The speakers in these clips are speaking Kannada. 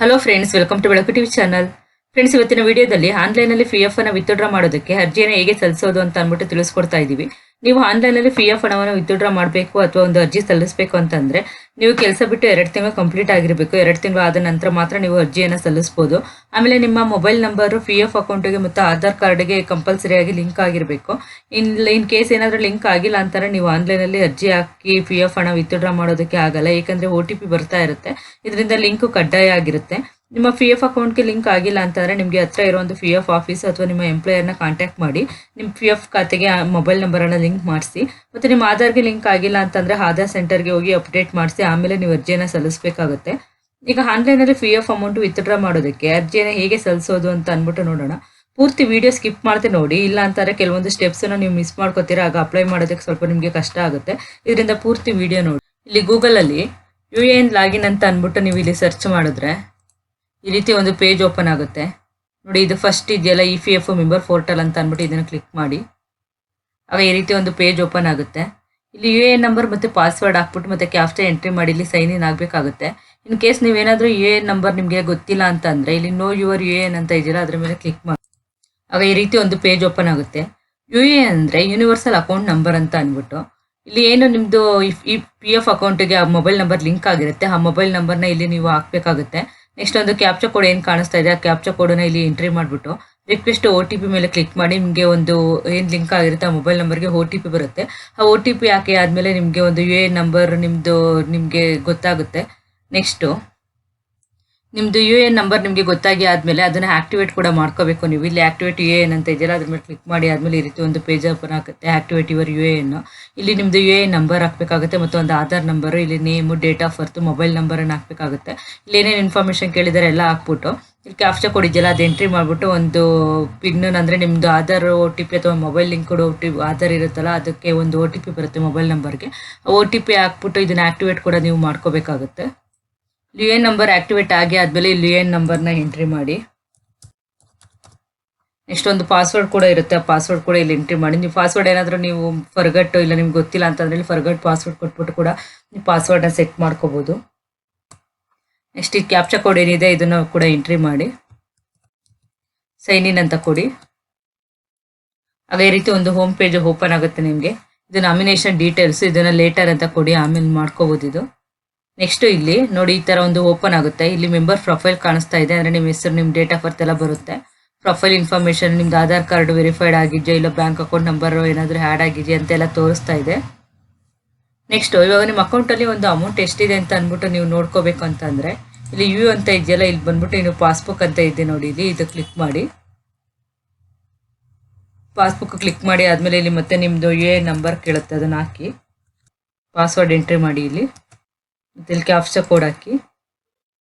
ಹಲೋ ಫ್ರೆಂಡ್ಸ್, ವೆಲ್ಕಮ್ ಟು ಬೆಳಕು ಟಿವಿ ಚಾನಲ್. ಫ್ರೆಂಡ್ಸ್, ಇವತ್ತಿನ ವಿಡಿಯೋದಲ್ಲಿ ಆನ್ಲೈನಲ್ಲಿ ಪಿ ಎಫ್ ಅನ್ನು ವಿತ್ಡ್ರಾ ಮಾಡೋದಕ್ಕೆ ಅರ್ಜಿಯನ್ನು ಹೇಗೆ ಸಲ್ಲಿಸೋದು ಅಂತ ಅಂದ್ಬಿಟ್ಟು ತಿಳಿಸ್ಕೊಡ್ತಾ ಇದ್ದೀವಿ. ನೀವು ಆನ್ಲೈನಲ್ಲಿ ಪಿ ಎಫ್ ಹಣವನ್ನು ವಿತ್ಡ್ರಾ ಮಾಡಬೇಕು ಅಥವಾ ಒಂದು ಅರ್ಜಿ ಸಲ್ಲಿಸಬೇಕು ಅಂತಂದ್ರೆ ನೀವು ಕೆಲಸ ಬಿಟ್ಟು 2 ತಿಂಗಳು ಕಂಪ್ಲೀಟ್ ಆಗಿರಬೇಕು. 2 ತಿಂಗಳು ಆದ ನಂತರ ಮಾತ್ರ ನೀವು ಅರ್ಜಿಯನ್ನು ಸಲ್ಲಿಸಬಹುದು. ಆಮೇಲೆ ನಿಮ್ಮ ಮೊಬೈಲ್ ನಂಬರು ಪಿ ಎಫ್ ಅಕೌಂಟ್ಗೆ ಮತ್ತು ಆಧಾರ್ ಕಾರ್ಡ್ಗೆ ಕಂಪಲ್ಸರಿ ಆಗಿ ಲಿಂಕ್ ಆಗಿರಬೇಕು. ಇನ್ ಕೇಸ್ ಏನಾದರೂ ಲಿಂಕ್ ಆಗಿಲ್ಲ ಅಂತಾರೆ ನೀವು ಆನ್ಲೈನಲ್ಲಿ ಅರ್ಜಿ ಹಾಕಿ ಪಿ ಎಫ್ ಹಣ ವಿತ್ಡ್ರಾ ಮಾಡೋದಕ್ಕೆ ಆಗಲ್ಲ. ಏಕೆಂದರೆ OTP ಬರ್ತಾ ಇರುತ್ತೆ. ಇದರಿಂದ ಲಿಂಕ್ ಕಡ್ಡಾಯ ಆಗಿರುತ್ತೆ. ನಿಮ್ಮ ಪಿ ಎಫ್ ಅಕೌಂಟ್ಗೆ ಲಿಂಕ್ ಆಗಿಲ್ಲ ಅಂತಂದರೆ ನಿಮಗೆ ಹತ್ರ ಇರೋ ಒಂದು ಪಿ ಎಫ್ ಆಫೀಸ್ ಅಥವಾ ನಿಮ್ಮ ಎಂಪ್ಲಾಯರ್ನ ಕಾಂಟ್ಯಾಕ್ಟ್ ಮಾಡಿ ನಿಮ್ಮ ಪಿ ಎಫ್ ಖಾತೆಗೆ ಮೊಬೈಲ್ ನಂಬರನ್ನು ಲಿಂಕ್ ಮಾಡಿಸಿ. ಮತ್ತು ನಿಮ್ಮ ಆಧಾರ್ಗೆ ಲಿಂಕ್ ಆಗಿಲ್ಲ ಅಂತಂದರೆ ಆಧಾರ್ ಸೆಂಟರ್ಗೆ ಹೋಗಿ ಅಪ್ಡೇಟ್ ಮಾಡಿಸಿ ಆಮೇಲೆ ನೀವು ಅರ್ಜಿಯನ್ನು ಸಲ್ಲಿಸಬೇಕಾಗುತ್ತೆ. ಈಗ ಆನ್ಲೈನಲ್ಲಿ ಪಿ ಎಫ್ ಅಮೌಂಟ್ ವಿತ್ಡ್ರಾ ಮಾಡೋದಕ್ಕೆ ಅರ್ಜಿಯನ್ನು ಹೇಗೆ ಸಲ್ಲಿಸೋದು ಅಂತ ಅಂದ್ಬಿಟ್ಟು ನೋಡೋಣ. ಪೂರ್ತಿ ವಿಡಿಯೋ ಸ್ಕಿಪ್ ಮಾಡ್ತೆ ನೋಡಿ, ಇಲ್ಲ ಅಂತಾರೆ ಕೆಲವೊಂದು ಸ್ಟೆಪ್ಸನ್ನು ನೀವು ಮಿಸ್ ಮಾಡ್ಕೋತೀರಾ. ಆಗ ಅಪ್ಲೈ ಮಾಡೋದಕ್ಕೆ ಸ್ವಲ್ಪ ನಿಮಗೆ ಕಷ್ಟ ಆಗುತ್ತೆ. ಇದರಿಂದ ಪೂರ್ತಿ ವಿಡಿಯೋ ನೋಡಿ. ಇಲ್ಲಿ ಗೂಗಲಲ್ಲಿ UAN ಲಾಗಿನ್ ಅಂತ ಅಂದ್ಬಿಟ್ಟು ನೀವು ಇಲ್ಲಿ ಸರ್ಚ್ ಮಾಡಿದ್ರೆ ಈ ರೀತಿ ಒಂದು ಪೇಜ್ ಓಪನ್ ಆಗುತ್ತೆ ನೋಡಿ. ಇದು ಫಸ್ಟ್ ಇದೆಯಲ್ಲ EPF ಮೆಂಬರ್ ಪೋರ್ಟಲ್ ಅಂತ ಅಂದ್ಬಿಟ್ಟು ಇದನ್ನು ಕ್ಲಿಕ್ ಮಾಡಿ. ಆಗ ಈ ರೀತಿ ಒಂದು ಪೇಜ್ ಓಪನ್ ಆಗುತ್ತೆ. ಇಲ್ಲಿ UAN ನಂಬರ್ ಮತ್ತು ಪಾಸ್ವರ್ಡ್ ಹಾಕ್ಬಿಟ್ಟು ಮತ್ತೆ ಕ್ಯಾಪ್ಚಾ ಎಂಟ್ರಿ ಮಾಡಿ ಇಲ್ಲಿ ಸೈನ್ ಇನ್ ಆಗಬೇಕಾಗುತ್ತೆ. ಇನ್ ಕೇಸ್ ನೀವೇನಾದರೂ UAN ನಂಬರ್ ನಿಮಗೆ ಗೊತ್ತಿಲ್ಲ ಅಂತ ಅಂದರೆ ಇಲ್ಲಿ ನೋ ಯುವರ್ UAN ಅಂತ ಇದೆಯಲ್ಲ ಅದರ ಮೇಲೆ ಕ್ಲಿಕ್ ಮಾಡಿ. ಆಗ ಈ ರೀತಿ ಒಂದು ಪೇಜ್ ಓಪನ್ ಆಗುತ್ತೆ. UAN ಅಂದರೆ ಯೂನಿವರ್ಸಲ್ ಅಕೌಂಟ್ ನಂಬರ್ ಅಂತ ಅಂದ್ಬಿಟ್ಟು ಇಲ್ಲಿ ಏನು ನಿಮ್ಮದು ಈ PF ಅಕೌಂಟಿಗೆ ಆ ಮೊಬೈಲ್ ನಂಬರ್ ಲಿಂಕ್ ಆಗಿರುತ್ತೆ. ಆ ಮೊಬೈಲ್ ನಂಬರ್ನ ಇಲ್ಲಿ ನೀವು ಹಾಕಬೇಕಾಗುತ್ತೆ. ನೆಕ್ಸ್ಟ್ ಒಂದು ಕ್ಯಾಪ್ಚಾ ಕೋಡ್ ಏನು ಕಾಣಿಸ್ತಾ ಇದೆ ಆ ಕ್ಯಾಪ್ಚಾ ಕೋಡನ್ನ ಇಲ್ಲಿ ಎಂಟ್ರಿ ಮಾಡಿಬಿಟ್ಟು ರಿಕ್ವೆಸ್ಟ್ OTP ಮೇಲೆ ಕ್ಲಿಕ್ ಮಾಡಿ ನಿಮಗೆ ಒಂದು ಏನು ಲಿಂಕ್ ಆಗಿರುತ್ತೆ ಆ ಮೊಬೈಲ್ ನಂಬರ್ಗೆ OTP ಬರುತ್ತೆ. ಆ OTP ಹಾಕಿ ಆದಮೇಲೆ ನಿಮಗೆ ಒಂದು UAN ನಂಬರ್ ನಿಮಗೆ ಗೊತ್ತಾಗುತ್ತೆ. ನೆಕ್ಸ್ಟು ನಿಮ್ಮದು UAN ನಂಬರ್ ನಿಮಗೆ ಗೊತ್ತಾಗಿ ಆದಮೇಲೆ ಅದನ್ನು ಆಕ್ಟಿವೇಟ್ ಕೂಡ ಮಾಡ್ಕೋಬೇಕು ನೀವು. ಇಲ್ಲಿ ಆಕ್ಟಿವೇಟ್ UAN ಅಂತ ಇದೆಯಲ್ಲ ಅದ್ರ ಮೇಲೆ ಕ್ಲಿಕ್ ಮಾಡಿ ಆದಮೇಲೆ ಈ ರೀತಿ ಒಂದು ಪೇಜ್ ಓಪನ್ ಆಗುತ್ತೆ. Activate your UAN. ಇಲ್ಲಿ ನಿಮ್ಮದು UAN ನಂಬರ್ ಹಾಕಬೇಕಾಗುತ್ತೆ ಮತ್ತು ಒಂದು ಆಧಾರ್ ನಂಬರು, ಇಲ್ಲಿ name, date of birth, mobile ನಂಬರನ್ನು ಹಾಕಬೇಕಾಗುತ್ತೆ. ಇಲ್ಲಿ ಏನೇನು ಇನ್ಫಾರ್ಮೇಷನ್ ಕೇಳಿದರೆ ಎಲ್ಲ ಹಾಕ್ಬಿಟ್ಟು ಇಲ್ಲಿ ಕ್ಯಾಪ್ಚಾ ಕೋಡ್ ಇದೆಯಲ್ಲ ಅದು ಎಂಟ್ರಿ ಮಾಡಿಬಿಟ್ಟು ಒಂದು ಪಿನ್ ಅಂದರೆ ನಿಮ್ಮದು ಆಧಾರ್ OTP ಅಥವಾ ಮೊಬೈಲ್ ಲಿಂಕ್ OTP ಆಧಾರ್ ಇರುತ್ತಲ್ಲ ಅದಕ್ಕೆ ಒಂದು OTP ಬರುತ್ತೆ ಮೊಬೈಲ್ ನಂಬರ್ಗೆ. ಆ OTP ಹಾಕ್ಬಿಟ್ಟು ಇದನ್ನು ಆಕ್ಟಿವೇಟ್ ಕೂಡ ನೀವು ಮಾಡ್ಕೋಬೇಕಾಗುತ್ತೆ. UAN ನಂಬರ್ ಆಕ್ಟಿವೇಟ್ ಆಗಿ ಆದಮೇಲೆ ಇಲ್ಲಿ UAN ನಂಬರ್ನ ಎಂಟ್ರಿ ಮಾಡಿ. ನೆಕ್ಸ್ಟ್ ಒಂದು ಪಾಸ್ವರ್ಡ್ ಕೂಡ ಇರುತ್ತೆ. ಆ ಪಾಸ್ವರ್ಡ್ ಕೂಡ ಇಲ್ಲಿ ಎಂಟ್ರಿ ಮಾಡಿ. ನೀವು ಪಾಸ್ವರ್ಡ್ ಏನಾದರೂ ನೀವು ಫರ್ಗಟ್ಟು ಇಲ್ಲ ನಿಮ್ಗೆ ಗೊತ್ತಿಲ್ಲ ಅಂತಂದರೆ ಇಲ್ಲಿ ಫರ್ಗಟ್ ಪಾಸ್ವರ್ಡ್ ಕೊಟ್ಬಿಟ್ಟು ಕೂಡ ನೀವು ಪಾಸ್ವರ್ಡ್ನ ಸೆಟ್ ಮಾಡ್ಕೋಬೋದು. ನೆಕ್ಸ್ಟ್ ಈ ಕ್ಯಾಪ್ಚಾ ಕೋಡ್ ಏನಿದೆ ಇದನ್ನು ಕೂಡ ಎಂಟ್ರಿ ಮಾಡಿ ಸೈನ್ ಇನ್ ಅಂತ ಕೊಡಿ. ಆಗ ಈ ರೀತಿ ಒಂದು ಹೋಮ್ ಪೇಜ್ ಓಪನ್ ಆಗುತ್ತೆ ನಿಮಗೆ. ಇದು ನಾಮಿನೇಷನ್ ಡೀಟೇಲ್ಸ್, ಇದನ್ನು ಲೇಟರ್ ಅಂತ ಕೊಡಿ, ಆಮೇಲೆ ಮಾಡ್ಕೋಬೋದು ಇದು. ನೆಕ್ಸ್ಟು ಇಲ್ಲಿ ನೋಡಿ ಈ ಥರ ಒಂದು ಓಪನ್ ಆಗುತ್ತೆ. ಇಲ್ಲಿ ಮೆಂಬರ್ ಪ್ರೊಫೈಲ್ ಕಾಣಿಸ್ತಾ ಇದೆ. ಅಂದರೆ ನಿಮ್ಮ ಹೆಸರು, ನಿಮ್ಮ ಡೇಟ್ ಆಫ್ ಬರ್ತ್ ಎಲ್ಲ ಬರುತ್ತೆ. ಪ್ರೊಫೈಲ್ ಇನ್ಫಾರ್ಮೇಷನ್, ನಿಮ್ದು ಆಧಾರ್ ಕಾರ್ಡ್ ವೆರಿಫೈಡ್ ಆಗಿದೆಯಾ ಇಲ್ಲ ಬ್ಯಾಂಕ್ ಅಕೌಂಟ್ ನಂಬರ್ ಏನಾದರೂ ಆ್ಯಡ್ ಆಗಿದೆಯಾ ಅಂತೆಲ್ಲ ತೋರಿಸ್ತಾ ಇದೆ. ನೆಕ್ಸ್ಟು ಇವಾಗ ನಿಮ್ಮ ಅಕೌಂಟಲ್ಲಿ ಒಂದು ಅಮೌಂಟ್ ಎಷ್ಟಿದೆ ಅಂತ ಅಂದ್ಬಿಟ್ಟು ನೀವು ನೋಡ್ಕೋಬೇಕು ಅಂತಂದರೆ ಇಲ್ಲಿ ಯು ಅಂತ ಇದೆಯಲ್ಲ ಇಲ್ಲಿ ಬಂದ್ಬಿಟ್ಟು ನೀವು ಪಾಸ್ಬುಕ್ ಅಂತ ಇದೆ ನೋಡಿ, ಇಲ್ಲಿ ಇದು ಕ್ಲಿಕ್ ಮಾಡಿ. ಪಾಸ್ಬುಕ್ ಕ್ಲಿಕ್ ಮಾಡಿ ಆದಮೇಲೆ ಇಲ್ಲಿ ಮತ್ತೆ ನಿಮ್ಮದು UAN ನಂಬರ್ ಕೇಳುತ್ತೆ, ಅದನ್ನು ಹಾಕಿ ಪಾಸ್ವರ್ಡ್ ಎಂಟ್ರಿ ಮಾಡಿ. ಇಲ್ಲಿ ಮತ್ತು ಇಲ್ಲಿ ಕ್ಯಾಪ್ಚಾ ಕೋಡ್ ಹಾಕಿ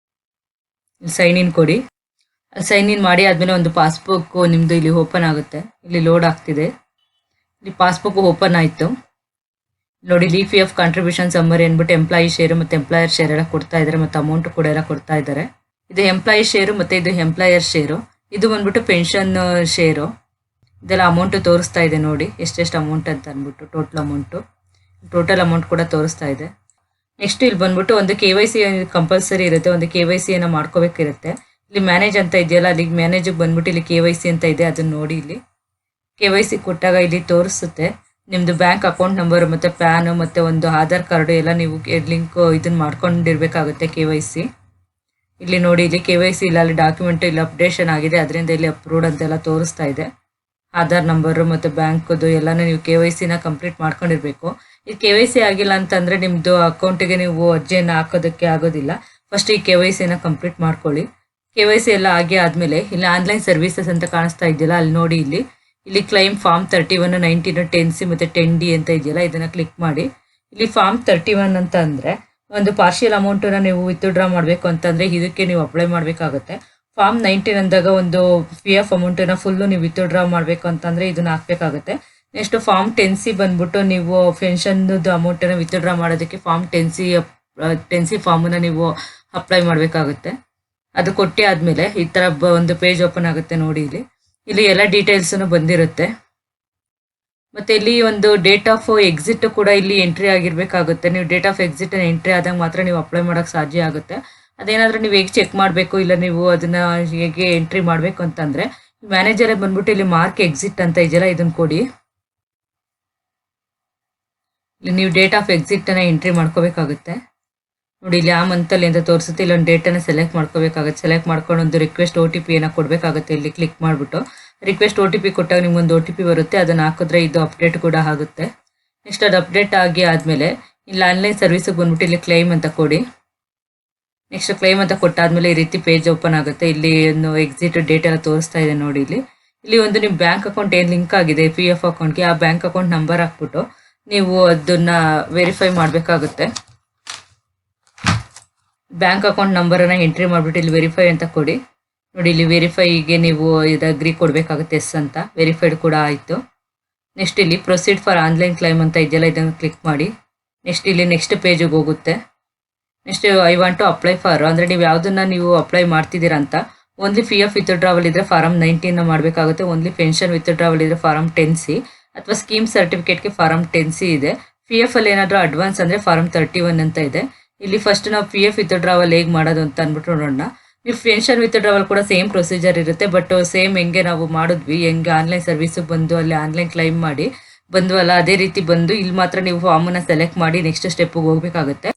ಇಲ್ಲಿ ಸೈನ್ ಇನ್ ಕೊಡಿ. ಸೈನ್ ಇನ್ ಮಾಡಿ ಆದಮೇಲೆ ಒಂದು ಪಾಸ್ಬುಕ್ ನಿಮ್ಮದು ಇಲ್ಲಿ ಓಪನ್ ಆಗುತ್ತೆ. ಇಲ್ಲಿ ಲೋಡ್ ಆಗ್ತಿದೆ. ಇಲ್ಲಿ ಪಾಸ್ಬುಕ್ ಓಪನ್ ಆಯಿತು ನೋಡಿ. ಇಲ್ಲಿ PF ಕಾಂಟ್ರಿಬ್ಯೂಷನ್ ಸಮ್ಮರಿ ಅಂದ್ಬಿಟ್ಟು ಎಂಪ್ಲಾಯಿ ಶೇರು ಮತ್ತು ಎಂಪ್ಲಾಯರ್ ಶೇರ್ ಎಲ್ಲ ಕೊಡ್ತಾ ಇದ್ದಾರೆ ಮತ್ತು ಅಮೌಂಟ್ ಕೂಡ ಎಲ್ಲ ಕೊಡ್ತಾ ಇದ್ದಾರೆ. ಇದು ಎಂಪ್ಲಾಯಿ ಶೇರು ಮತ್ತು ಇದು ಎಂಪ್ಲಾಯರ್ ಶೇರು. ಇದು ಬಂದ್ಬಿಟ್ಟು ಪೆನ್ಷನ್ ಶೇರು. ಇದೆಲ್ಲ ಅಮೌಂಟು ತೋರಿಸ್ತಾ ಇದೆ ನೋಡಿ, ಎಷ್ಟೆಷ್ಟು ಅಮೌಂಟ್ ಅಂತ ಅಂದ್ಬಿಟ್ಟು ಟೋಟಲ್ ಅಮೌಂಟ್ ಕೂಡ ತೋರಿಸ್ತಾ ಇದೆ. ನೆಕ್ಸ್ಟ್ ಇಲ್ಲಿ ಬಂದ್ಬಿಟ್ಟು ಒಂದು KYC ಕಂಪಲ್ಸರಿ ಇರುತ್ತೆ. ಒಂದು KYCಯನ್ನು ಮಾಡ್ಕೋಬೇಕಿರುತ್ತೆ. ಇಲ್ಲಿ ಮ್ಯಾನೇಜ್ ಅಂತ ಇದೆಯಲ್ಲ ಅಲ್ಲಿಗೆ ಮ್ಯಾನೇಜಿಗೆ ಬಂದ್ಬಿಟ್ಟು ಇಲ್ಲಿ KYC ಅಂತ ಇದೆ, ಅದನ್ನು ನೋಡಿ. ಇಲ್ಲಿ KYC ಕೊಟ್ಟಾಗ ಇಲ್ಲಿ ತೋರಿಸುತ್ತೆ ನಿಮ್ಮದು ಬ್ಯಾಂಕ್ ಅಕೌಂಟ್ ನಂಬರು ಮತ್ತು ಪ್ಯಾನು ಮತ್ತು ಒಂದು ಆಧಾರ್ ಕಾರ್ಡು ಎಲ್ಲ ನೀವು ಲಿಂಕ್ ಇದನ್ನು ಮಾಡ್ಕೊಂಡಿರ್ಬೇಕಾಗುತ್ತೆ KYC. ಇಲ್ಲಿ ನೋಡಿ ಇಲ್ಲಿ KYC ಇಲ್ಲ, ಅಲ್ಲಿ ಡಾಕ್ಯುಮೆಂಟು ಇಲ್ಲಿ ಅಪ್ಡೇಷನ್ ಆಗಿದೆ, ಅದರಿಂದ ಇಲ್ಲಿ ಅಪ್ರೂವ್ಡ್ ಅಂತೆಲ್ಲ ತೋರಿಸ್ತಾ ಇದೆ. ಆಧಾರ್ ನಂಬರು ಮತ್ತು ಬ್ಯಾಂಕದು ಎಲ್ಲನೂ ನೀವು KYCನ ಕಂಪ್ಲೀಟ್ ಮಾಡ್ಕೊಂಡಿರಬೇಕು. ಇದು KYC ಆಗಿಲ್ಲ ಅಂತಂದರೆ ನಿಮ್ಮದು ಅಕೌಂಟಿಗೆ ನೀವು ಅರ್ಜಿಯನ್ನು ಹಾಕೋದಕ್ಕೆ ಆಗೋದಿಲ್ಲ. ಫಸ್ಟ್ ಈ KYCನ ಕಂಪ್ಲೀಟ್ ಮಾಡ್ಕೊಳ್ಳಿ. KYC ಎಲ್ಲ ಆಗಿ ಆದಮೇಲೆ ಇಲ್ಲಿ ಆನ್ಲೈನ್ ಸರ್ವಿಸಸ್ ಅಂತ ಕಾಣಿಸ್ತಾ ಇದೆಯಲ್ಲ ಅಲ್ಲಿ ನೋಡಿ. ಇಲ್ಲಿ ಕ್ಲೈಮ್ ಫಾರ್ಮ್ 31, 19, 10C ಮತ್ತು 10D ಅಂತ ಇದೆಯಲ್ಲ ಇದನ್ನು ಕ್ಲಿಕ್ ಮಾಡಿ. ಇಲ್ಲಿ ಫಾರ್ಮ್ 31 ಅಂತ ಅಂದರೆ ಒಂದು ಪಾರ್ಷಿಯಲ್ ಅಮೌಂಟನ್ನು ನೀವು ವಿತ್ಡ್ರಾ ಮಾಡಬೇಕು ಅಂತಂದರೆ ಇದಕ್ಕೆ ನೀವು ಅಪ್ಲೈ ಮಾಡಬೇಕಾಗುತ್ತೆ. ಫಾರ್ಮ್ 19 ಅಂದಾಗ ಒಂದು PF ಅಮೌಂಟನ್ನು ಫುಲ್ಲು ನೀವು ವಿತ್ಡ್ರಾ ಮಾಡಬೇಕು ಅಂತಂದರೆ ಇದನ್ನು ಹಾಕಬೇಕಾಗುತ್ತೆ. ನೆಕ್ಸ್ಟ್ ಫಾರ್ಮ್ 10C ಬಂದ್ಬಿಟ್ಟು ನೀವು ಪೆನ್ಷನ್ದು ಅಮೌಂಟನ್ನು ವಿತ್ಡ್ರಾ ಮಾಡೋದಕ್ಕೆ ಫಾರ್ಮ್ 10C ಫಾರ್ಮನ್ನು ನೀವು ಅಪ್ಲೈ ಮಾಡಬೇಕಾಗುತ್ತೆ. ಅದು ಕೊಟ್ಟೆ ಆದಮೇಲೆ ಈ ಥರ ಒಂದು ಪೇಜ್ ಓಪನ್ ಆಗುತ್ತೆ ನೋಡಿ. ಇಲ್ಲಿ ಎಲ್ಲ ಡೀಟೇಲ್ಸನ್ನು ಬಂದಿರುತ್ತೆ. ಮತ್ತು ಇಲ್ಲಿ ಒಂದು ಡೇಟ್ ಆಫ್ ಎಕ್ಸಿಟ್ ಕೂಡ ಇಲ್ಲಿ ಎಂಟ್ರಿ ಆಗಿರಬೇಕಾಗುತ್ತೆ. ನೀವು ಡೇಟ್ ಆಫ್ ಎಕ್ಸಿಟ್ ಎಂಟ್ರಿ ಆದಾಗ ಮಾತ್ರ ನೀವು ಅಪ್ಲೈ ಮಾಡೋಕ್ಕೆ ಸಾಧ್ಯ ಆಗುತ್ತೆ. ಅದೇನಾದರೂ ನೀವು ಹೇಗೆ ಚೆಕ್ ಮಾಡಬೇಕು, ಇಲ್ಲ ನೀವು ಅದನ್ನ ಹೇಗೆ ಎಂಟ್ರಿ ಮಾಡಬೇಕು ಅಂತಂದರೆ ಮ್ಯಾನೇಜರೇ ಬಂದ್ಬಿಟ್ಟು ಇಲ್ಲಿ ಮಾರ್ಕ್ ಎಕ್ಸಿಟ್ ಅಂತ ಇದೆಯಲ್ಲ ಇದನ್ನು ಕೊಡಿ. ಇಲ್ಲಿ ನೀವು ಡೇಟ್ ಆಫ್ ಎಕ್ಸಿಟನ್ನು ಎಂಟ್ರಿ ಮಾಡ್ಕೋಬೇಕಾಗುತ್ತೆ. ನೋಡಿ ಇಲ್ಲಿ ಆ ಮಂತಲ್ಲಿ ಅಂತ ತೋರಿಸುತ್ತೆ. ಇಲ್ಲೊಂದು ಡೇಟನ್ನು ಸೆಲೆಕ್ಟ್ ಮಾಡ್ಕೋಬೇಕಾಗುತ್ತೆ. ಸೆಲೆಕ್ಟ್ ಮಾಡ್ಕೊಂಡು ಒಂದು ರಿಕ್ವೆಸ್ಟ್ OTP ಕೊಡಬೇಕಾಗುತ್ತೆ. ಇಲ್ಲಿ ಕ್ಲಿಕ್ ಮಾಡಿಬಿಟ್ಟು ರಿಕ್ವೆಸ್ಟ್ OTP ಕೊಟ್ಟಾಗ ನಿಮ್ಗೊಂದು OTP ಬರುತ್ತೆ. ಅದನ್ನು ಹಾಕಿದ್ರೆ ಇದು ಅಪ್ಡೇಟ್ ಕೂಡ ಆಗುತ್ತೆ. ನೆಕ್ಸ್ಟ್ ಅದು ಅಪ್ಡೇಟ್ ಆಗಿ ಆದಮೇಲೆ ಇಲ್ಲಿ ಆನ್ಲೈನ್ ಸರ್ವಿಸಿಗೆ ಬಂದ್ಬಿಟ್ಟು ಇಲ್ಲಿ ಕ್ಲೈಮ್ ಅಂತ ಕೊಡಿ. ನೆಕ್ಸ್ಟ್ ಕ್ಲೈಮ್ ಅಂತ ಕೊಟ್ಟಾದ್ಮೇಲೆ ಈ ರೀತಿ ಪೇಜ್ ಓಪನ್ ಆಗುತ್ತೆ. ಇಲ್ಲಿ ಒಂದು ಎಕ್ಸಿಟ್ ಡೇಟ್ ಎಲ್ಲ ತೋರಿಸ್ತಾ ಇದೆ ನೋಡಿ. ಇಲ್ಲಿ ಒಂದು ನಿಮ್ಮ ಬ್ಯಾಂಕ್ ಅಕೌಂಟ್ ಏನು ಲಿಂಕ್ ಆಗಿದೆ PF ಅಕೌಂಟ್ಗೆ, ಆ ಬ್ಯಾಂಕ್ ಅಕೌಂಟ್ ನಂಬರ್ ಹಾಕ್ಬಿಟ್ಟು ನೀವು ಅದನ್ನ ವೆರಿಫೈ ಮಾಡಬೇಕಾಗುತ್ತೆ. ಬ್ಯಾಂಕ್ ಅಕೌಂಟ್ ನಂಬರನ್ನು ಎಂಟ್ರಿ ಮಾಡಿಬಿಟ್ಟು ಇಲ್ಲಿ ವೆರಿಫೈ ಅಂತ ಕೊಡಿ. ನೋಡಿ ಇಲ್ಲಿ ವೆರಿಫೈಗೆ ನೀವು ಇದು ಅಗ್ರಿ ಕೊಡಬೇಕಾಗುತ್ತೆ, ಎಸ್ ಅಂತ. ವೆರಿಫೈಡ್ ಕೂಡ ಆಯಿತು. ನೆಕ್ಸ್ಟ್ ಇಲ್ಲಿ ಪ್ರೊಸೀಡ್ ಫಾರ್ ಆನ್ಲೈನ್ ಕ್ಲೈಮ್ ಅಂತ ಇದೆಯಲ್ಲ, ಇದನ್ನು ಕ್ಲಿಕ್ ಮಾಡಿ. ನೆಕ್ಸ್ಟ್ ಇಲ್ಲಿ ನೆಕ್ಸ್ಟ್ ಪೇಜಿಗೆ ಹೋಗುತ್ತೆ. Next I want to apply for ಅಂದರೆ ನೀವು ಯಾವುದನ್ನ ನೀವು ಅಪ್ಲೈ ಮಾಡ್ತಿದ್ದೀರಾ ಅಂತ. ಓನ್ಲಿ PF ವಿತ್ಡ್ರಾವಲ್ ಇದ್ದರೆ ಫಾರಮ್ 19 ಮಾಡಬೇಕಾಗುತ್ತೆ. ಓನ್ಲಿ ಪೆನ್ಷನ್ ವಿತ್ಡ್ರಾವಲ್ ಇದ್ದರೆ ಫಾರಮ್ 10C, ಅಥವಾ ಸ್ಕೀಮ್ ಸರ್ಟಿಫಿಕೇಟ್ಗೆ ಫಾರಮ್ 10C ಇದೆ. PF ಅಲ್ಲಿ ಏನಾದರೂ ಅಡ್ವಾನ್ಸ್ ಅಂದರೆ ಫಾರಮ್ 31 ಅಂತ ಇದೆ. ಇಲ್ಲಿ ಫಸ್ಟ್ ನಾವು PF ವಿತ್ಡ್ರಾವಲ್ ಹೇಗೆ ಮಾಡೋದು ಅಂತ ಅಂದ್ಬಿಟ್ಟು ನೋಡೋಣ. ನೀವು ಪೆನ್ಷನ್ ವಿತ್ಡ್ರಾವಲ್ ಕೂಡ ಸೇಮ್ ಪ್ರೊಸೀಜರ್ ಇರುತ್ತೆ. ಬಟ್ ಸೇಮ್ ಹೆಂಗೆ ನಾವು ಮಾಡಿದ್ವಿ, ಹೆಂಗೆ ಆನ್ಲೈನ್ ಸರ್ವಿಸಿಗೆ ಬಂದು ಅಲ್ಲಿ ಆನ್ಲೈನ್ ಕ್ಲೈಮ್ ಮಾಡಿ ಬಂದ್ವಲ್ಲ, ಅದೇ ರೀತಿ ಬಂದು ಇಲ್ಲಿ ಮಾತ್ರ ನೀವು ಫಾರ್ಮನ್ನು ಸೆಲೆಕ್ಟ್ ಮಾಡಿ ನೆಕ್ಸ್ಟ್ ಸ್ಟೆಪ್ಪಿಗೆ ಹೋಗಬೇಕಾಗುತ್ತೆ.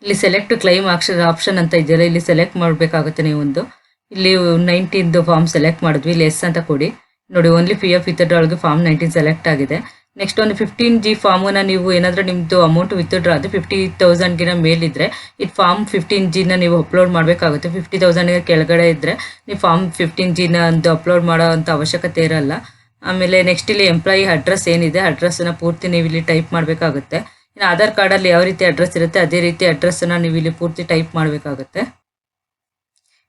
ಇಲ್ಲಿ ಸೆಲೆಕ್ಟ್ ಕ್ಲೈಮ್ ಆಪ್ಷನ್ ಅಂತ ಇದೆಯಲ್ಲ, ಇಲ್ಲಿ ಸೆಲೆಕ್ಟ್ ಮಾಡಬೇಕಾಗುತ್ತೆ. ನೀವು ಇಲ್ಲಿ 19 ಫಾರ್ಮ್ ಸೆಲೆಕ್ಟ್ ಮಾಡಿದ್ವಿ. ಇಲ್ಲಿ ಎಸ್ ಅಂತ ಕೊಡಿ. ನೋಡಿ ಓನ್ಲಿ PF ವಿತ್ಡ್ರಾವಲ್ಗೆ ಫಾರ್ಮ್ 19 ಸೆಲೆಕ್ಟ್ ಆಗಿದೆ. ನೆಕ್ಸ್ಟ್ ಒಂದು 15G ಫಾರ್ಮನ್ನು ನೀವು ಏನಾದರೂ ನಿಮ್ಮದು ಅಮೌಂಟ್ ವಿತ್ಡ್ರಾ ಅದು 50,000ಗಿನ ಮೇಲಿದ್ರೆ ಇದು ಫಾರ್ಮ್ 15Gನ ನೀವು ಅಪ್ಲೋಡ್ ಮಾಡಬೇಕಾಗುತ್ತೆ. 50,000 ಕೆಳಗಡೆ ಇದ್ದರೆ ನೀವು ಫಾರ್ಮ್ 15Gನ ಒಂದು ಅಪ್ಲೋಡ್ ಮಾಡೋ ಅಂಥ ಅವಶ್ಯಕತೆ ಇರಲ್ಲ. ಆಮೇಲೆ ನೆಕ್ಸ್ಟ್ ಇಲ್ಲಿ ಎಂಪ್ಲಾಯಿ ಅಡ್ರೆಸ್ ಏನಿದೆ, ಅಡ್ರೆಸ್ಸನ್ನು ಪೂರ್ತಿ ನೀವು ಇಲ್ಲಿ ಟೈಪ್ ಮಾಡಬೇಕಾಗುತ್ತೆ. ಇನ್ನು ಆಧಾರ್ ಕಾರ್ಡಲ್ಲಿ ಯಾವ ರೀತಿ ಅಡ್ರೆಸ್ ಇರುತ್ತೆ ಅದೇ ರೀತಿ ಅಡ್ರೆಸ್ಸನ್ನು ನೀವು ಇಲ್ಲಿ ಪೂರ್ತಿ ಟೈಪ್ ಮಾಡಬೇಕಾಗುತ್ತೆ.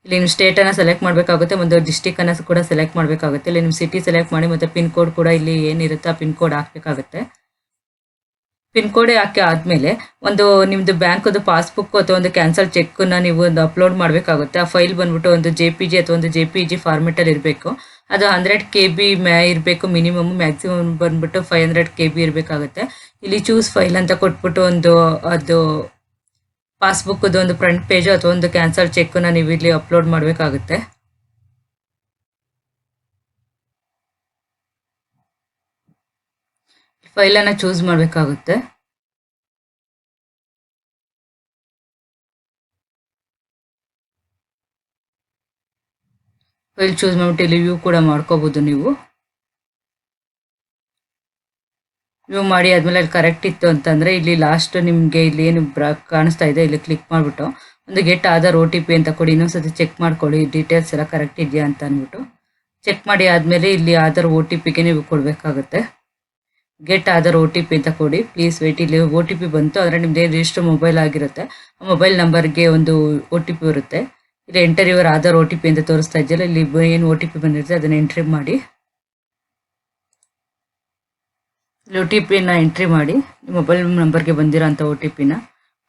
ಇಲ್ಲಿ ನಿಮ್ಮ ಸ್ಟೇಟನ್ನು ಸೆಲೆಕ್ಟ್ ಮಾಡಬೇಕಾಗುತ್ತೆ, ಒಂದು ಡಿಸ್ಟಿಕನ್ನು ಕೂಡ ಸೆಲೆಕ್ಟ್ ಮಾಡಬೇಕಾಗುತ್ತೆ. ಇಲ್ಲಿ ನಿಮ್ಮ ಸಿಟಿ ಸೆಲೆಕ್ಟ್ ಮಾಡಿ ಮತ್ತು ಪಿನ್ ಕೋಡ್ ಕೂಡ ಇಲ್ಲಿ ಏನಿರುತ್ತೆ ಆ ಪಿನ್ ಕೋಡ್ ಹಾಕಬೇಕಾಗುತ್ತೆ. ಪಿನ್ ಕೋಡ್ ಹಾಕಿ ಆದಮೇಲೆ ಒಂದು ನಿಮ್ಮದು ಬ್ಯಾಂಕದು ಪಾಸ್ಬುಕ್ ಅಥವಾ ಒಂದು ಕ್ಯಾನ್ಸಲ್ ಚೆಕ್ಕನ್ನು ನೀವು ಒಂದು ಅಪ್ಲೋಡ್ ಮಾಡಬೇಕಾಗುತ್ತೆ. ಆ ಫೈಲ್ ಬಂದ್ಬಿಟ್ಟು ಒಂದು JPG ಅಥವಾ ಒಂದು JPG ಫಾರ್ಮೆಟಲ್ಲಿ ಇರಬೇಕು. ಅದು 100 KB ಇರಬೇಕು ಮಿನಿಮಮ್. ಮ್ಯಾಕ್ಸಿಮಮ್ ಬಂದ್ಬಿಟ್ಟು 500 KB ಇರಬೇಕಾಗುತ್ತೆ. ಇಲ್ಲಿ ಚೂಸ್ ಫೈಲ್ ಅಂತ ಕೊಟ್ಬಿಟ್ಟು ಅದು ಪಾಸ್ಬುಕ್ದು ಒಂದು ಫ್ರಂಟ್ ಪೇಜು ಅಥವಾ ಒಂದು ಕ್ಯಾನ್ಸಲ್ ಚೆಕ್ಕನ್ನು ನೀವು ಇಲ್ಲಿ ಅಪ್ಲೋಡ್ ಮಾಡಬೇಕಾಗುತ್ತೆ. ಫೈಲನ್ನು ಚೂಸ್ ಮಾಡಬೇಕಾಗುತ್ತೆ. ಫೈಲ್ ಚೂಸ್ ಮಾಡಿಬಿಟ್ಟು ಇಲ್ಲಿ ವ್ಯೂ ಕೂಡ ಮಾಡ್ಕೋಬೋದು. ನೀವು ವ್ಯೂ ಮಾಡಿ ಆದಮೇಲೆ ಅಲ್ಲಿ ಕರೆಕ್ಟ್ ಇತ್ತು ಅಂತಂದರೆ ಇಲ್ಲಿ ಲಾಸ್ಟ್ ನಿಮಗೆ ಇಲ್ಲಿ ಏನು ಕಾಣಿಸ್ತಾ ಇದೆ ಇಲ್ಲಿ ಕ್ಲಿಕ್ ಮಾಡಿಬಿಟ್ಟು ಒಂದು ಗೆಟ್ ಆಧಾರ್ OTP ಅಂತ ಕೊಡಿ. ಇನ್ನೊಂದ್ಸತಿ ಚೆಕ್ ಮಾಡ್ಕೊಳ್ಳಿ ಡೀಟೇಲ್ಸ್ ಎಲ್ಲ ಕರೆಕ್ಟ್ ಇದೆಯಾ ಅಂತ ಅಂದ್ಬಿಟ್ಟು. ಚೆಕ್ ಮಾಡಿ ಆದಮೇಲೆ ಇಲ್ಲಿ ಆಧಾರ್ OTPಗೆ ನೀವು ಕೊಡಬೇಕಾಗುತ್ತೆ. ಗೆಟ್ ಆಧಾರ್ OTP ಅಂತ ಕೊಡಿ. Please wait. ಇಲ್ಲಿ OTP ಬಂತು ಅಂದರೆ ನಿಮ್ಮದು ಏನು ರಿಜಿಸ್ಟರ್ ಮೊಬೈಲ್ ಆಗಿರುತ್ತೆ ಆ ಮೊಬೈಲ್ ನಂಬರ್ಗೆ ಒಂದು OTP ಬರುತ್ತೆ. ಇಲ್ಲಿ ಎಂಟರ್ ಯುವರ್ ಆಧಾರ್ OTP ಅಂತ ತೋರಿಸ್ತಾ ಇದೆಯಲ್ಲ, ಇಲ್ಲಿ ಏನು OTP ಬಂದಿರುತ್ತೆ ಅದನ್ನು ಎಂಟ್ರಿ ಮಾಡಿ. ಇಲ್ಲಿ OTPನ ಎಂಟ್ರಿ ಮಾಡಿ ನಿಮ್ಮ ಮೊಬೈಲ್ ನಂಬರ್ಗೆ ಬಂದಿರೋ ಅಂಥ OTPನ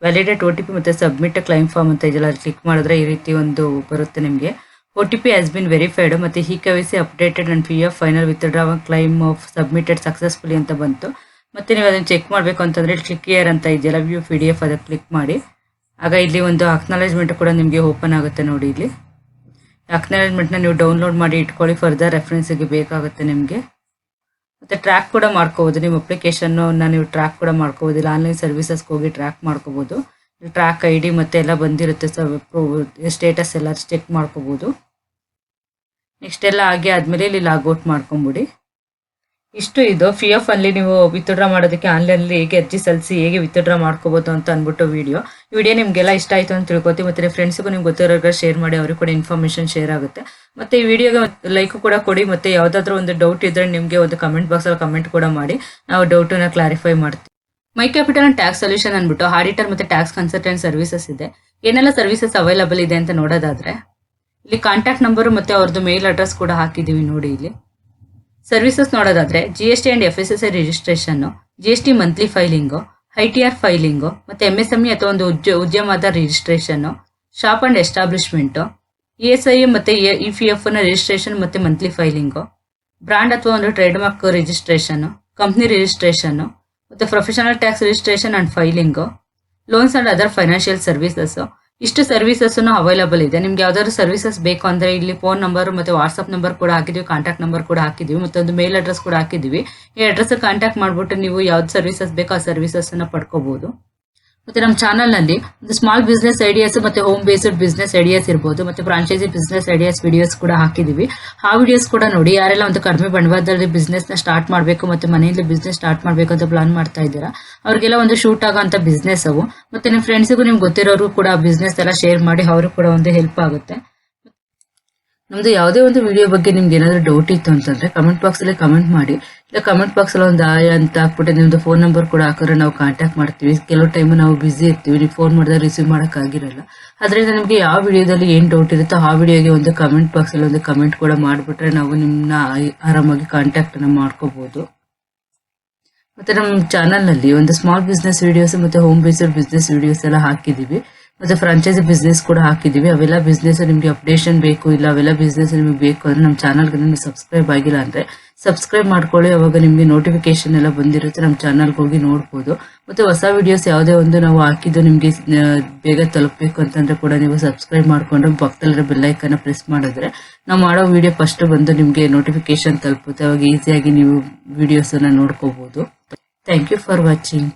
ವ್ಯಾಲಿಡೇಟ್ OTP ಮತ್ತು ಸಬ್ಮಿಟ್ ಕ್ಲೈಮ್ ಫಾರ್ಮ್ ಅಂತ ಇದೆಯಲ್ಲ ಅಲ್ಲಿ ಕ್ಲಿಕ್ ಮಾಡಿದ್ರೆ ಈ ರೀತಿ ಒಂದು ಬರುತ್ತೆ ನಿಮಗೆ. OTP ಹ್ಯಾಸ್ ಬಿನ್ ವೆರಿಫೈಡ್ ಮತ್ತು KYC updated and PF final withdrawal claim of submitted successfully ಅಂತ ಬಂತು. ಮತ್ತು ನೀವು ಅದನ್ನು ಚೆಕ್ ಮಾಡಬೇಕು ಅಂತಂದರೆ ಕ್ಲಿಕ್ ಹಿಯರ್ ಅಂತ ಇದೆಯಲ್ಲ ವ್ಯೂ PDF ಅದಕ್ಕೆ ಕ್ಲಿಕ್ ಮಾಡಿ. ಆಗ ಇಲ್ಲಿ ಒಂದು ಅಕ್ನಾಲೇಜ್ಮೆಂಟ್ ಕೂಡ ನಿಮಗೆ ಓಪನ್ ಆಗುತ್ತೆ ನೋಡಿ. ಇಲ್ಲಿ ಅಕ್ನಾಲೇಜ್ಮೆಂಟ್ನ ನೀವು ಡೌನ್ಲೋಡ್ ಮಾಡಿ ಇಟ್ಕೊಳ್ಳಿ, ಫರ್ದರ್ ರೆಫರೆನ್ಸಿಗೆ ಬೇಕಾಗುತ್ತೆ ನಿಮಗೆ. ಮತ್ತು ಟ್ರ್ಯಾಕ್ ಕೂಡ ಮಾಡ್ಕೋಬೋದು. ನಿಮ್ಮ ಅಪ್ಲಿಕೇಶನ್ನು ನೀವು ಟ್ರ್ಯಾಕ್ ಕೂಡ ಮಾಡ್ಕೋಬೋದು. ಇಲ್ಲ ಆನ್ಲೈನ್ ಸರ್ವಿಸಸ್ಗೆ ಹೋಗಿ ಟ್ರ್ಯಾಕ್ ಮಾಡ್ಕೋಬೋದು. ಟ್ರ್ಯಾಕ್ ID ಮತ್ತು ಎಲ್ಲ ಬಂದಿರುತ್ತೆ, ಸ್ಟೇಟಸ್ ಎಲ್ಲ ಚೆಕ್ ಮಾಡ್ಕೋಬೋದು. ನೆಕ್ಸ್ಟ್ ಎಲ್ಲ ಆಗಿ ಆದಮೇಲೆ ಇಲ್ಲಿ ಲಾಗೌಟ್ ಮಾಡ್ಕೊಂಬಿಡಿ. ಇಷ್ಟು ಇದು PF ಅಲ್ಲಿ ನೀವು ವಿತ್ಡ್ರಾ ಮಾಡೋದಕ್ಕೆ ಆನ್ಲೈನಲ್ಲಿ ಹೇಗೆ ಅರ್ಜಿ ಸಲ್ಲಿಸಿ ಹೇಗೆ ವಿತ್ಡ್ರಾ ಮಾಡ್ಕೋಬೋದು ಅಂತ ಅಂದ್ಬಿಟ್ಟು ವಿಡಿಯೋ ನಿಮಗೆಲ್ಲ ಇಷ್ಟ ಆಯಿತು ಅಂತ ತಿಳ್ಕೊತೀವಿ. ಮತ್ತು ನಿಮ್ಮ ಫ್ರೆಂಡ್ಸ್ಗೂ ನಿಮ್ಗೆ ಗೊತ್ತಿರೋರಿಗೆ ಶೇರ್ ಮಾಡಿ, ಅವ್ರಿಗೆ ಕೂಡ ಇನ್ಫಾರ್ಮೇಷನ್ ಶೇರ್ ಆಗುತ್ತೆ. ಮತ್ತು ಈ ವಿಡಿಯೋಗೆ ಲೈಕ್ ಕೂಡ ಕೊಡಿ. ಮತ್ತು ಯಾವುದಾದ್ರೂ ಒಂದು ಡೌಟ್ ಇದ್ದರೆ ನಿಮಗೆ ಒಂದು ಕಮೆಂಟ್ ಬಾಕ್ಸಲ್ಲಿ ಕಮೆಂಟ್ ಕೂಡ ಮಾಡಿ, ನಾವು ಡೌಟನ್ನು ಕ್ಲಾರಿಫೈ ಮಾಡ್ತೀವಿ. ಮೈ ಕ್ಯಾಪಿಟಲ್ ಅಂಡ್ ಟ್ಯಾಕ್ಸ್ ಸೊಲ್ಯೂಷನ್ ಅಂದ್ಬಿಟ್ಟು ಆಡಿಟರ್ ಮತ್ತು ಟ್ಯಾಕ್ಸ್ ಕನ್ಸಲ್ಟೆಂಟ್ ಸರ್ವಿಸಸ್ ಇದೆ. ಏನೆಲ್ಲ ಸರ್ವಿಸಸ್ ಅವೈಲಬಲ್ ಇದೆ ಅಂತ ನೋಡೋದಾದ್ರೆ ಇಲ್ಲಿ ಕಾಂಟ್ಯಾಕ್ಟ್ ನಂಬರು ಮತ್ತು ಅವ್ರದ್ದು ಮೇಲ್ ಅಡ್ರೆಸ್ ಕೂಡ ಹಾಕಿದ್ದೀವಿ ನೋಡಿ. ಇಲ್ಲಿ ಸರ್ವಿಸಸ್ ನೋಡೋದಾದ್ರೆ GST and FSSI registration, GST monthly filing, ITR filing, ಮತ್ತು MSME ಅಥವಾ ಒಂದು ಉದ್ಯಮದ registration, shop and establishment, ESI ಮತ್ತು EPFನ ರಿಜಿಸ್ಟ್ರೇಷನ್ ಮತ್ತು ಮಂತ್ಲಿ ಫೈಲಿಂಗು, ಬ್ರ್ಯಾಂಡ್ ಅಥವಾ ಒಂದು trade mark registration, company registration ಮತ್ತು professional tax registration and filing, loans and other financial services, ಇಷ್ಟು ಸರ್ವಿಸಸ್ ಅವೈಲಬಲ್ ಇದೆ. ನಿಮ್ಗೆ ಯಾವ್ದಾದ್ರು ಸರ್ವಿಸಸ್ ಬೇಕು ಅಂದ್ರೆ ಇಲ್ಲಿ ಫೋನ್ ನಂಬರ್ ಮತ್ತೆ ವಾಟ್ಸ್ಆಪ್ ನಂಬರ್ ಕೂಡ ಹಾಕಿದೀವಿ, ಕಾಂಟ್ಯಾಕ್ಟ್ ನಂಬರ್ ಕೂಡ ಹಾಕಿದೀವಿ, ಮತ್ತೊಂದು ಮೇಲ್ ಅಡ್ರೆಸ್ ಕೂಡ ಹಾಕಿದೀವಿ. ಈ ಅಡ್ರೆಸ್ ಕಾಂಟ್ಯಾಕ್ಟ್ ಮಾಡ್ಬಿಟ್ಟು ನೀವು ಯಾವ್ದು ಸರ್ವಿಸಸ್ ಬೇಕೋ ಆ ಸರ್ವಿಸಸ್ ಅನ್ನ ಪಡ್ಕೋಬಹುದು. ಮತ್ತೆ ನಮ್ಮ ಚಾನಲ್ ನಲ್ಲಿ ಒಂದು ಸ್ಮಾಲ್ ಬಿಸ್ನೆಸ್ ಐಡಿಯಾಸ್ ಮತ್ತೆ ಹೋಮ್ ಬೇಸ್ಡ್ ಬಿಸ್ನೆಸ್ ಐಡಿಯಾಸ್ ಇರಬಹುದು, ಮತ್ತೆ ಫ್ರಾಂಚೈಸಿ ಬಿಸ್ನೆಸ್ ಐಡಿಯಾಸ್ ವಿಡಿಯೋಸ್ ಕೂಡ ಹಾಕಿದೀವಿ. ಆ ವಿಡಿಯೋಸ್ ಕೂಡ ನೋಡಿ. ಯಾರೆಲ್ಲ ಒಂದು ಕಡಿಮೆ ಬಂಡವಾಳದಲ್ಲಿ ಬಿಸ್ನೆಸ್ ನ ಸ್ಟಾರ್ಟ್ ಮಾಡಬೇಕು ಮತ್ತೆ ಮನೆಯಲ್ಲಿ ಬಿಸ್ನೆಸ್ ಸ್ಟಾರ್ಟ್ ಮಾಡಬೇಕು ಅಂತ ಪ್ಲಾನ್ ಮಾಡ್ತಾ ಇದ್ದೀರಾ, ಅವ್ರಿಗೆಲ್ಲ ಒಂದು ಶೂಟ್ ಆಗೋ ಅಂತ ಬಿಸ್ನೆಸ್ ಅವು. ಮತ್ತೆ ನಿಮ್ಮ ಫ್ರೆಂಡ್ಸಿಗೂ ನಿಮ್ಗೆ ಗೊತ್ತಿರೋರು ಕೂಡ ಆ ಬಿಸ್ನೆಸ್ ಎಲ್ಲ ಶೇರ್ ಮಾಡಿ, ಅವರು ಕೂಡ ಒಂದು ಹೆಲ್ಪ್ ಆಗುತ್ತೆ. ನಮ್ದು ಯಾವುದೇ ಒಂದು ವಿಡಿಯೋ ಬಗ್ಗೆ ನಿಮ್ಗೆ ಏನಾದ್ರು ಡೌಟ್ ಇತ್ತು ಅಂತಂದ್ರೆ ಕಮೆಂಟ್ ಬಾಕ್ಸ್ ಅಲ್ಲಿ ಕಮೆಂಟ್ ಮಾಡಿ, ಇಲ್ಲ ಕಮೆಂಟ್ ಬಾಕ್ಸ್ ಅಲ್ಲಿ ಒಂದು ಆಯ್ ಅಂತ ಹಾಕ್ಬಿಟ್ಟು ನಿಮ್ದು ಫೋನ್ ನಂಬರ್ ಕೂಡ ಹಾಕಿದ್ರೆ ನಾವು ಕಾಂಟ್ಯಾಕ್ಟ್ ಮಾಡ್ತೀವಿ. ಕೆಲವು ಟೈಮ್ ನಾವು ಬಿಸಿ ಇರ್ತೀವಿ, ನೀವು ಫೋನ್ ಮಾಡಿದ್ರೆ ರಿಸೀವ್ ಮಾಡಕ್ ಆಗಿರಲ್ಲ. ಅದರಿಂದ ನಿಮ್ಗೆ ಯಾವ ವಿಡಿಯೋದಲ್ಲಿ ಏನ್ ಡೌಟ್ ಇರುತ್ತೋ ಆ ವಿಡಿಯೋಗೆ ಒಂದು ಕಮೆಂಟ್ ಬಾಕ್ಸ್ ಅಲ್ಲಿ ಒಂದು ಕಮೆಂಟ್ ಕೂಡ ಮಾಡ್ಬಿಟ್ರೆ ನಾವು ನಿಮ್ನ ಆರಾಮಾಗಿ ಕಾಂಟ್ಯಾಕ್ಟ್ ಅನ್ನ ಮಾಡ್ಕೋಬಹುದು. ಮತ್ತೆ ನಮ್ಮ ಚಾನಲ್ ನಲ್ಲಿ ಒಂದು ಸ್ಮಾಲ್ ಬಿಸ್ನೆಸ್ ವಿಡಿಯೋಸ್ ಮತ್ತೆ ಹೋಮ್ ಬೇಸ್ಡ್ ಬಿಸ್ನೆಸ್ ವಿಡಿಯೋಸ್ ಎಲ್ಲ ಹಾಕಿದೀವಿ. ಮತ್ತೆ ಫ್ರಾಂಚೈಸಿ ಬಿಸ್ನೆಸ್ ಕೂಡ ಹಾಕಿದೀವಿ. ಅವೆಲ್ಲ ಬಿಸ್ನೆಸ್ ನಿಮ್ಗೆ ಅಪ್ಡೇಷನ್ ಬೇಕು, ಇಲ್ಲ ಅವೆಲ್ಲ ಬಿಸ್ನೆಸ್ ನಿಮ್ಗೆ ಬೇಕು ಅಂದ್ರೆ ನಮ್ಮ ಚಾನಲ್ಗೆ ನಿಮ್ಗೆ ಸಬ್ಸ್ಕ್ರೈಬ್ ಆಗಿಲ್ಲ ಅಂದ್ರೆ ಸಬ್ಸ್ಕ್ರೈಬ್ ಮಾಡ್ಕೊಳ್ಳಿ. ಅವಾಗ ನಿಮ್ಗೆ ನೋಟಿಫಿಕೇಶನ್ ಎಲ್ಲ ಬಂದಿರುತ್ತೆ, ನಮ್ಮ ಚಾನಲ್ಗೆ ಹೋಗಿ ನೋಡ್ಬೋದು. ಮತ್ತೆ ಹೊಸ ವಿಡಿಯೋಸ್ ಯಾವುದೇ ಒಂದು ನಾವು ಹಾಕಿದ್ದು ನಿಮ್ಗೆ ಬೇಗ ತಲುಪಬೇಕು ಅಂತಂದ್ರೆ ಕೂಡ ನೀವು ಸಬ್ಸ್ಕ್ರೈಬ್ ಮಾಡ್ಕೊಂಡು ಪಕ್ಕದಲ್ಲಿರೋ ಬೆಲ್ ಐಕನ್ ಪ್ರೆಸ್ ಮಾಡಿದ್ರೆ ನಾವು ಮಾಡೋ ವಿಡಿಯೋ ಫಸ್ಟ್ ಬಂದು ನಿಮ್ಗೆ ನೋಟಿಫಿಕೇಶನ್ ತಲುಪುತ್ತೆ. ಅವಾಗ ಈಸಿಯಾಗಿ ನೀವು ವಿಡಿಯೋಸ್ ಅನ್ನ ನೋಡ್ಕೋಬಹುದು. Thank you for watching.